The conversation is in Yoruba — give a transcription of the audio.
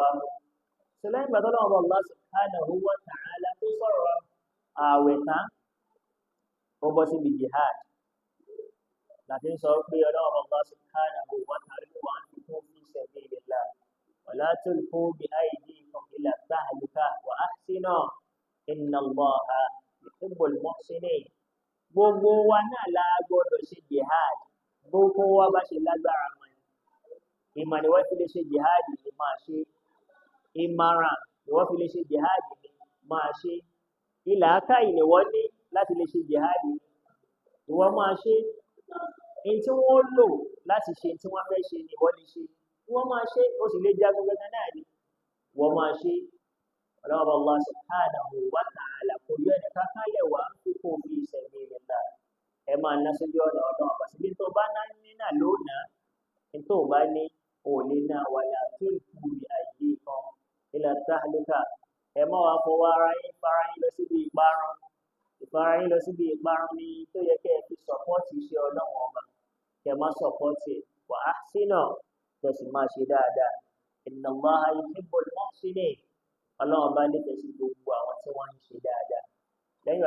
bá mú. Sọlá ìgbà tó lọ́wọ́ Allah subhanahu wa ta'ala tó sọ̀rọ̀ ààwẹ̀ tán ó bọ́ síbi jihad láti ń sọ pé ọlọ́wọ́ Allah subhanahu wa ta'ala wà ń fi fi sabilillah wa la tulqu bi aydikum ila tahluka wa ahsinu inna Allaha yuhibbul muhsinin. Gbogbo wa náà la gbọ́dọ̀ ṣe jihad gbogbo wa bá ṣe lágbára mọ́ ìmọ̀ ni wọ́n fi lè ṣe jihad ni máa ṣe ìmọ̀ràn ni wọ́n fi lè ṣe jihad ni máa ṣe ìlàákàyè ni wọ́n ní láti lè ṣe jihad ni wọ́n máa ṣe èyí tí wọ́n lò láti ṣe tí wọ́n fẹ́ ṣe ni wọ́n lè ṣe wọ́n máa ṣe ó sì lè jagun gẹ́gẹ́ náà ni wọ́n máa ṣe ọlọ́wọ́ Allah subhanahu wa ta'ala kò yọ ẹnìkan kálẹ̀ wá kó fi sabilillah ẹ máa ná sójú ọ̀nà ọlọ́wọ́ àti bí tó bá ná ní náà lónàá ní tó bá ní òní náà wala tulqu bi aydikum ila tahluka ẹ má wàá fọwọ́ ara yín fara yín lọ síbi ìparun ìfara yín lọ síbi ìparun ni tó yẹ kẹ́ ẹ fi sọ̀pọ́ọ̀tì iṣẹ́ ọlọ́wọ́ ọba kẹ́ ẹ má sọ̀pọ́ọ̀tì wa ahsinu kẹ́ sì máa ṣe dáadáa inna Allaha yuhibbul muhsinin ọlọ́wọ́ bá nífẹ̀ẹ́ sí gbogbo àwọn tí wọ́n ń ṣe dáadáa lẹ́yìn